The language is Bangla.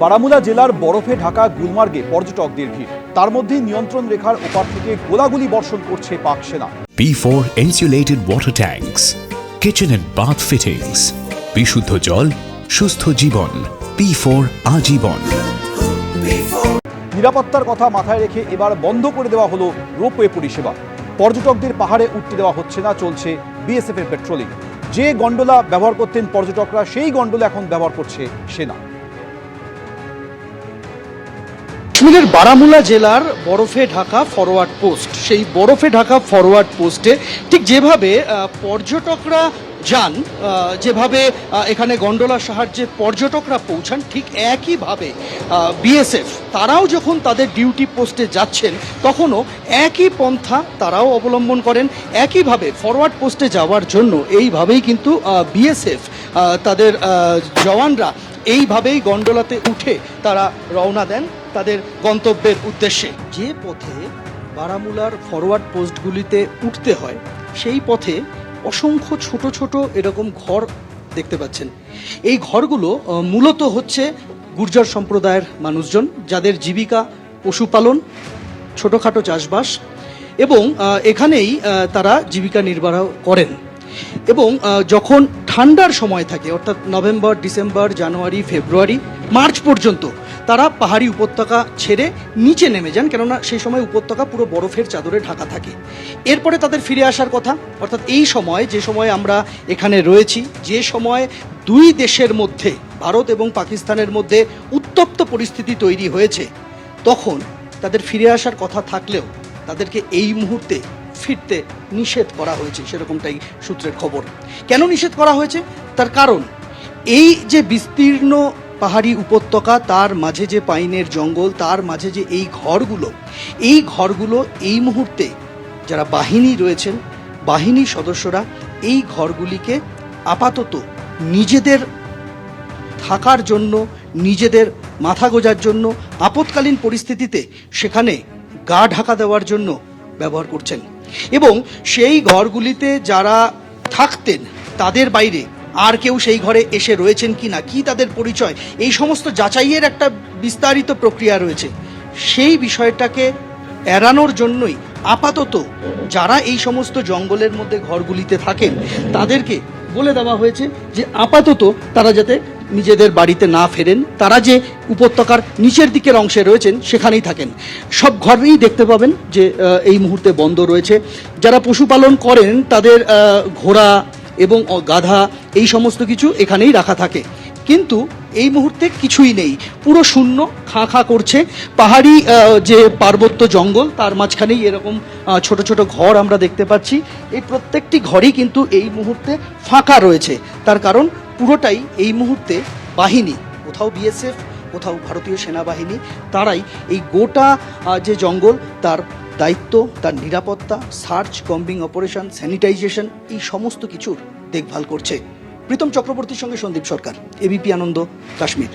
বারামুলা জেলার বরফে ঢাকা গুলমার্গে পর্যটকদের ভিড়, তার মধ্যে নিয়ন্ত্রণ রেখার ওপার থেকে গোলাগুলি বর্ষণ করছে পাক সেনা। P4 insulated water tanks, kitchen and bath fittings, বিশুদ্ধ জল, সুস্থ জীবন, P4 আজীবন। নিরাপত্তার কথা মাথায় রেখে এবার বন্ধ করে দেওয়া হলো রোপওয়ে পরিষেবা। পর্যটকদের পাহাড়ে উঠতে দেওয়া হচ্ছে না, চলছে বিএসএফ এর পেট্রোলিং। যে গন্ডোলা ব্যবহার করতেন পর্যটকরা, সেই গন্ডোলা এখন ব্যবহার করছে সেনা। কাশ্মীরের বারামুলা জেলার বরফে ঢাকা ফরওয়ার্ড পোস্ট, সেই বরফে ঢাকা ফরওয়ার্ড পোস্টে ঠিক যেভাবে পর্যটকরা যান, যেভাবে এখানে গন্ডোলার সাহায্যে পর্যটকরা পৌঁছান, ঠিক একইভাবে বিএসএফ তারাও যখন তাদের ডিউটি পোস্টে যাচ্ছেন তখনও একই পন্থা তারাও অবলম্বন করেন। একইভাবে ফরওয়ার্ড পোস্টে যাওয়ার জন্য এইভাবেই কিন্তু বিএসএফ তাদের জওয়ানরা এইভাবেই গন্ডোলাতে উঠে তারা রওনা দেন তাদের গন্তব্যের উদ্দেশ্যে। যে পথে বারামুলার ফরওয়ার্ড পোস্টগুলিতে উঠতে হয় সেই পথে অসংখ্য ছোট ছোট এরকম ঘর দেখতে পাচ্ছেন। এই ঘরগুলো মূলত হচ্ছে গুর্জর সম্প্রদায়ের মানুষজন, যাদের জীবিকা পশুপালন, ছোটোখাটো চাষবাস, এবং এখানেই তারা জীবিকা নির্বাহ করেন। এবং যখন ঠান্ডার সময় থাকে, অর্থাৎ নভেম্বর, ডিসেম্বর, জানুয়ারি, ফেব্রুয়ারি, মার্চ পর্যন্ত তারা পাহাড়ি উপত্যকা ছেড়ে নিচে নেমে যান, কেননা সেই সময় উপত্যকা পুরো বরফের চাদরে ঢাকা থাকে। এরপরে তাদের ফিরে আসার কথা, অর্থাৎ এই সময়, যে সময় আমরা এখানে রয়েছি, যে সময় দুই দেশের মধ্যে, ভারত এবং পাকিস্তানের মধ্যে উত্তপ্ত পরিস্থিতি তৈরি হয়েছে, তখন তাদের ফিরে আসার কথা থাকলেও তাদেরকে এই মুহূর্তে ফিরতে নিষেধ করা হয়েছে, সেরকমটাই সূত্রের খবর। কেন নিষেধ করা হয়েছে? তার কারণ এই যে বিস্তীর্ণ পাহাড়ি উপত্যকা, তার মাঝে যে পাইনের জঙ্গল, তার মাঝে যে এই ঘরগুলো এই মুহূর্তে যারা বাহিনী রয়েছেন, বাহিনীর সদস্যরা এই ঘরগুলিকে আপাতত নিজেদের থাকার জন্য, নিজেদের মাথা গোজার জন্য, আপৎকালীন পরিস্থিতিতে সেখানে গা ঢাকা দেওয়ার জন্য ব্যবহার করছেন। এবং সেই ঘরগুলিতে যারা থাকতেন তাদের বাইরে আর কেউ সেই ঘরে এসে রয়েছেন কি না, কি তাদের পরিচয়, এই সমস্ত যাচাইয়ের একটা বিস্তারিত প্রক্রিয়া রয়েছে। সেই বিষয়টাকে এড়ানোর জন্যই আপাতত যারা এই সমস্ত জঙ্গলের মধ্যে ঘরগুলিতে থাকেন তাদেরকে বলে দেওয়া হয়েছে যে আপাতত তারা যাতে নিজেদের বাড়িতে না ফেরেন, তারা যে উপত্যকার নিচের দিকের অংশে রয়েছেন সেখানেই থাকেন। সব ঘরেই দেখতে পাবেন যে এই মুহূর্তে বন্ধ রয়েছে। যারা পশুপালন করেন তাদের ঘোড়া এবং গাধা, এই সমস্ত কিছু এখানেই রাখা থাকে, কিন্তু এই মুহূর্তে কিছুই নেই, পুরো শূন্য, খাঁ খাঁ করছে। পাহাড়ি যে পার্বত্য জঙ্গল, তার মাঝখানেই এরকম ছোট ছোট ঘর আমরা দেখতে পাচ্ছি। এই প্রত্যেকটি ঘরই কিন্তু এই মুহূর্তে ফাঁকা রয়েছে। তার কারণ পুরোটাই এই মুহূর্তে বাহিনী, কোথাও বিএসএফ, কোথাও ভারতীয় সেনাবাহিনী, তারাই এই গোটা যে জঙ্গল, তার দায়িত্ব, তার নিরাপত্তা, সার্চ, কম্বিং অপারেশন, স্যানিটাইজেশন, এই সমস্ত কিছুর দেখভাল করছে। প্রীতম চক্রবর্তীর সঙ্গে সন্দীপ সরকার, এবিপি আনন্দ, কাশ্মীর।